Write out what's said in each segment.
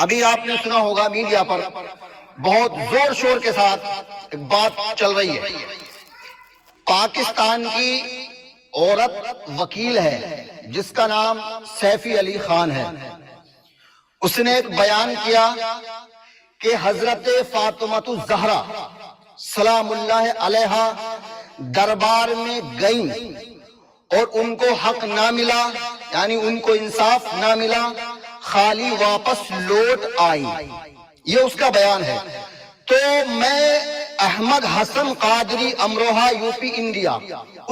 ابھی آپ نے سنا ہوگا میڈیا پر بہت زور شور کے ساتھ ایک بات چل رہی ہے. پاکستان کی عورت وکیل ہے جس کا نام سیفی علی خان ہے. اس نے ایک بیان کیا کہ حضرت فاطمہ الزہرا سلام اللہ علیہا دربار میں گئیں اور ان کو حق نہ ملا، یعنی ان کو انصاف نہ ملا، خالی واپس لوٹ آئی. یہ اس کا بیان ہے. تو میں Ahmad Hasan Qadri Amroha U P India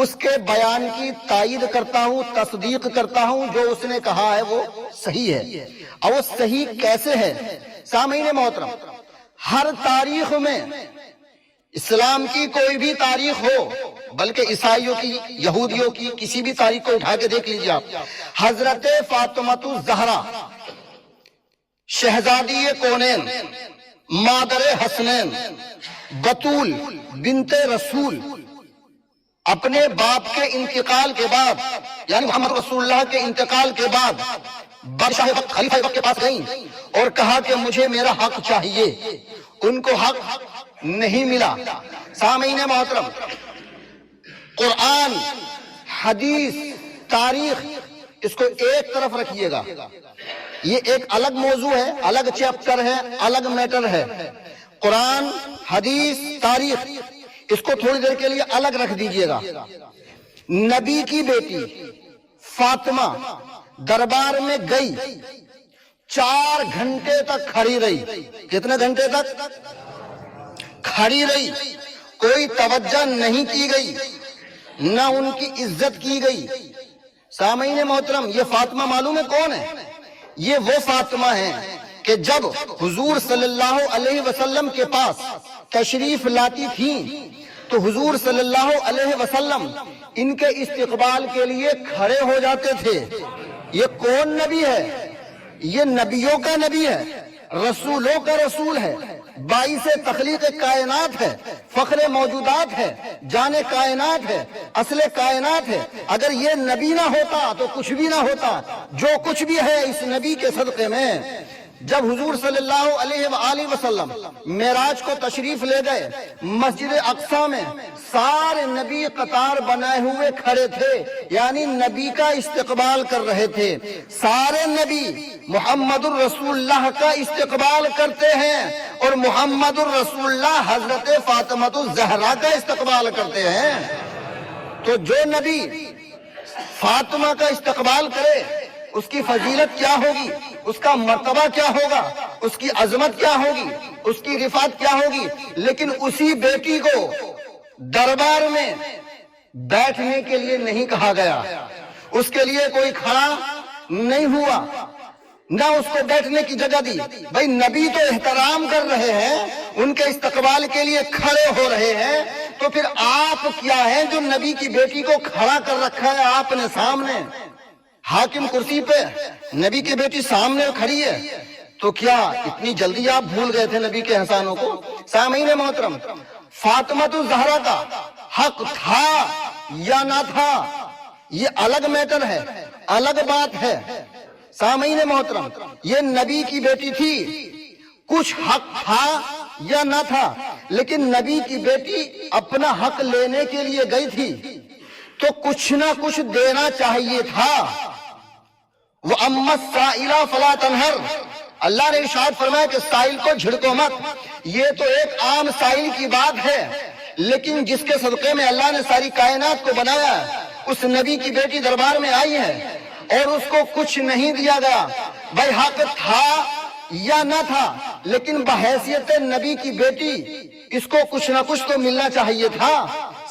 اس کے بیان کی تائید کرتا ہوں، تصدیق کرتا ہوں. جو اس نے کہا ہے وہ صحیح ہے. اور وہ صحیح کیسے ہے؟ سامعین محترم، ہر تاریخ میں اسلام کی کوئی بھی تاریخ ہو، بلکہ عیسائیوں کی، یہودیوں کی، کسی بھی تاریخ کو اٹھا کے دیکھ لیجیے آپ، حضرت فاطمہ الزہرا شہزادی کونین، مادر حسنین، بطول بنت رسول، اپنے باپ کے انتقال کے بعد، یعنی محمد رسول اللہ کے انتقال کے بعد بادشاہ وقت، خلیفہ وقت کے پاس گئیں اور کہا کہ مجھے میرا حق چاہیے. ان کو حق نہیں ملا. سامعین محترم، قرآن، حدیث، تاریخ، اس کو ایک طرف رکھیے گا. یہ ایک الگ موضوع ہے، الگ چیپٹر ہے، الگ میٹر ہے. قرآن، حدیث، تاریخ، اس کو تھوڑی دیر کے لیے الگ رکھ دیجئے گا. نبی کی بیٹی فاطمہ دربار میں گئی، 4 گھنٹے تک کھڑی رہی. کتنے گھنٹے تک کھڑی رہی؟ کوئی توجہ نہیں کی گئی، نہ ان کی عزت کی گئی. سامعین محترم، یہ فاطمہ معلوم ہے کون ہے؟ یہ وہ فاطمہ ہے کہ جب حضور صلی اللہ علیہ وسلم کے پاس تشریف لاتی تھیں تو حضور صلی اللہ علیہ وسلم ان کے استقبال کے لیے کھڑے ہو جاتے تھے. یہ کون نبی ہے؟ یہ نبیوں کا نبی ہے، رسولوں کا رسول ہے، باعث تخلیق کائنات ہے، فخر موجودات ہے، جان کائنات ہے، اصل کائنات ہے. اگر یہ نبی نہ ہوتا تو کچھ بھی نہ ہوتا. جو کچھ بھی ہے اس نبی کے صدقے میں. جب حضور صلی اللہ علیہ وآلہ وسلم معراج کو تشریف لے گئے، مسجد اقصی میں سارے نبی قطار بنائے ہوئے کھڑے تھے، یعنی نبی کا استقبال کر رہے تھے. سارے نبی محمد الرسول اللہ کا استقبال کرتے ہیں اور محمد الرسول اللہ حضرت فاطمہ الزہرا کا استقبال کرتے ہیں. تو جو نبی فاطمہ کا استقبال کرے اس کی فضیلت کیا ہوگی، اس کا مرتبہ کیا ہوگا، اس کی عظمت کیا ہوگی، اس کی رفعت کیا ہوگی. لیکن اسی بیٹی کو دربار میں بیٹھنے کے لیے نہیں کہا گیا، اس کے لیے کوئی کھڑا نہیں ہوا، نہ اس کو بیٹھنے کی جگہ دی. بھائی نبی تو احترام کر رہے ہیں، ان کے استقبال کے لیے کھڑے ہو رہے ہیں، تو پھر آپ کیا ہیں جو نبی کی بیٹی کو کھڑا کر رکھا ہے آپ نے سامنے؟ حاکم کرسی پہ نبی کی بیٹی سامنے کھڑی ہے، تو کیا اتنی جلدی آپ بھول گئے تھے نبی کے احسانوں کو؟ سامعین محترم، فاطمہ الزہرا کا حق تھا یا نہ تھا، یہ الگ میٹر ہے، الگ بات ہے. سامعین محترم، یہ نبی کی بیٹی تھی، کچھ حق تھا یا نہ تھا، لیکن نبی کی بیٹی اپنا حق لینے کے لیے گئی تھی تو کچھ نہ کچھ دینا چاہیے تھا. وَأَمَّا السَّائِلَ فَلَا تَنْهَرْ، اللہ نے ارشاد فرمایا کہ سائل کو جھڑکو مت. یہ تو ایک عام سائل کی بات ہے، لیکن جس کے صدقے میں اللہ نے ساری کائنات کو بنایا، اس نبی کی بیٹی دربار میں آئی ہے اور اس کو کچھ نہیں دیا گیا. بھائی حق تھا یا نہ تھا، لیکن بحیثیت نبی کی بیٹی اس کو کچھ نہ کچھ تو ملنا چاہیے تھا.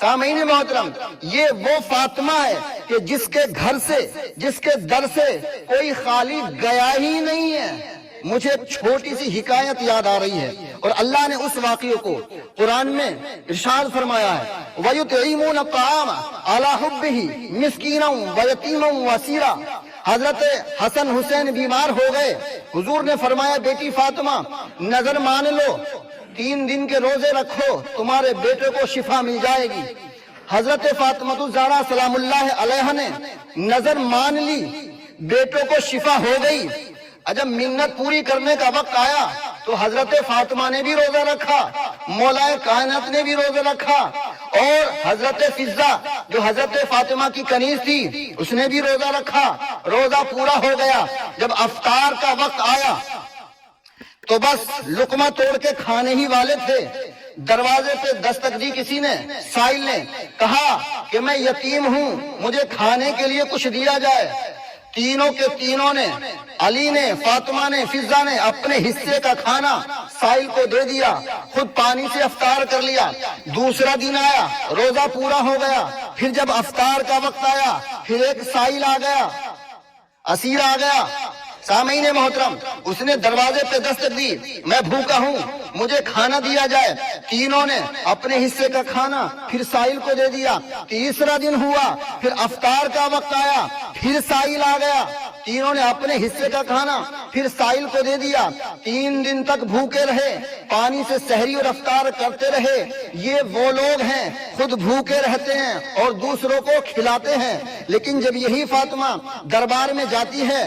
سامعین محترم، یہ وہ فاطمہ ہے کہ جس کے گھر سے، جس کے در سے کوئی خالی گیا ہی نہیں ہے. مجھے چھوٹی سی حکایت یاد آ رہی ہے، اور اللہ نے اس واقعے کو قرآن میں ارشاد فرمایا ہے، وَيُطْعِمُونَ الطَّعَامَ عَلَىٰ حُبِّهِ مِسْكِينًا وَيَتِيمًا وَأَسِيرًا. حضرت حسن حسین بیمار ہو گئے، حضور نے فرمایا بیٹی فاطمہ نظر مان لو، 3 دن کے روزے رکھو، تمہارے بیٹے کو شفا مل جائے گی. حضرت فاطمہ الزہرا سلام اللہ علیہ نے نظر مان لی، بیٹوں کو شفا ہو گئی. جب منت پوری کرنے کا وقت آیا تو حضرت فاطمہ نے بھی روزہ رکھا، مولا کائنات نے بھی روزہ رکھا، اور حضرت فضہ جو حضرت فاطمہ کی کنیز تھی اس نے بھی روزہ رکھا۔ روزہ پورا ہو گیا، جب افطار کا وقت آیا تو بس لقمہ توڑ کے کھانے ہی والے تھے۔ دروازے پہ دستک دی کسی نے، سائل نے کہا کہ میں یتیم ہوں، مجھے کھانے کے لیے کچھ دیا جائے۔ تینوں کے تینوں نے، علی نے، فاطمہ نے، فضہ نے اپنے حصے کا کھانا سائل کو دے دیا، خود پانی سے افطار کر لیا۔ دوسرا دن آیا، روزہ پورا ہو گیا، پھر جب افطار کا وقت آیا پھر ایک سائل آ گیا، اسیر آ گیا۔ سامعین محترم، اس نے دروازے پہ دستک دی، میں بھوکا ہوں، مجھے کھانا دیا جائے۔ تینوں نے اپنے حصے کا کھانا پھر سائل کو دے دیا۔ تیسرا دن ہوا، پھر افطار کا وقت آیا، پھر سائل آ گیا، تینوں نے اپنے حصے کا کھانا پھر سائل کو دے دیا۔ 3 دن تک بھوکے رہے، پانی سے سحری اور افطار کرتے رہے۔ یہ وہ لوگ ہیں خود بھوکے رہتے ہیں اور دوسروں کو کھلاتے ہیں، لیکن جب یہی فاطمہ دربار میں جاتی ہے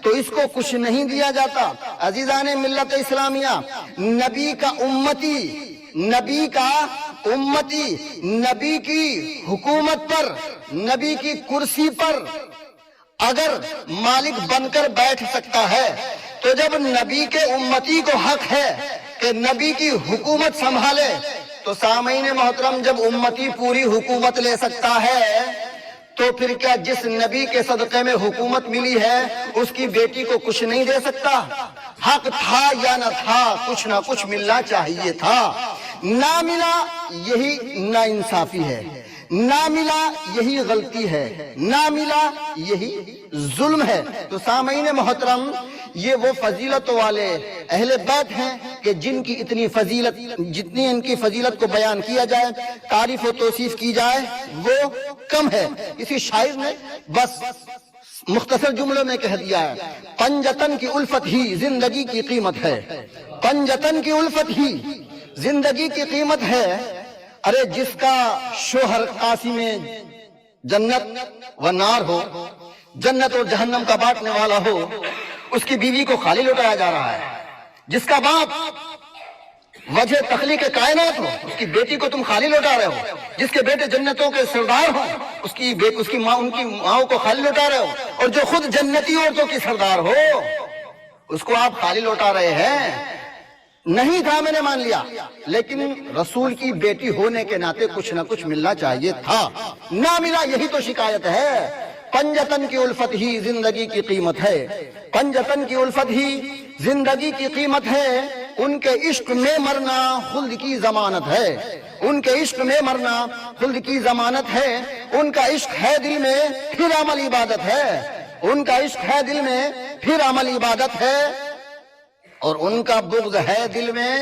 تو اس کو کچھ نہیں دیا جاتا۔ عزیزان ملت اسلامیہ، نبی کا امتی، نبی کی حکومت پر، نبی کی کرسی پر اگر مالک بن کر بیٹھ سکتا ہے تو جب نبی کے امتی کو حق ہے کہ نبی کی حکومت سنبھالے، تو سامعین محترم جب امتی پوری حکومت لے سکتا ہے تو پھر کیا جس نبی کے صدقے میں حکومت ملی ہے اس کی بیٹی کو کچھ نہیں دے سکتا؟ حق تھا یا نہ تھا، کچھ نہ کچھ ملنا چاہیے تھا، نہ ملا یہی ناانصافی ہے، نہ ملا یہی غلطی ہے، نہ ملا یہی ظلم ہے۔ تو سامعین محترم، یہ وہ فضیلت والے اہل بیت ہیں کہ جن کی اتنی فضیلت، جتنی ان کی فضیلت کو بیان کیا جائے، تعریف و توصیف کی جائے، وہ کم ہے۔ کسی شاعر نے بس مختصر جملوں میں کہہ دیا ہے، پنجتن کی الفت ہی زندگی کی قیمت ہے، پنجتن کی الفت ہی زندگی کی قیمت ہے۔ ارے جس کا شوہر قاسم جنت و نار ہو، جنت اور جہنم کا بانٹنے والا ہو، اس کی بیوی کو خالی لوٹایا جا رہا ہے۔ جس کا باپ وجہ تخلیق کائنات ہو، اس کی بیٹی کو تم خالی لوٹا رہے ہو۔ جس کے بیٹے جنتوں کے سردار ہوں، اس کی ماں، ان کی ماؤں کو خالی لوٹا رہے ہو، اور جو خود جنتی عورتوں کی سردار ہو اس کو آپ خالی لوٹا رہے ہیں۔ نہیں تھا میں نے مان لیا، لیکن رسول کی بیٹی ہونے کے ناطے کچھ نہ کچھ ملنا چاہیے تھا، نہ ملا یہی تو شکایت ہے۔ پنجتن کی الفت ہی زندگی کی قیمت ہے، پنجتن کی الفت ہی زندگی کی قیمت ہے۔ ان کے عشق میں مرنا خلد کی ضمانت ہے، ان کے عشق میں مرنا خلد کی ضمانت ہے۔ ان کا عشق ہے دل میں پھر عمل عبادت ہے، ان کا عشق ہے دل میں پھر عمل عبادت ہے، اور ان کا بغض ہے دل میں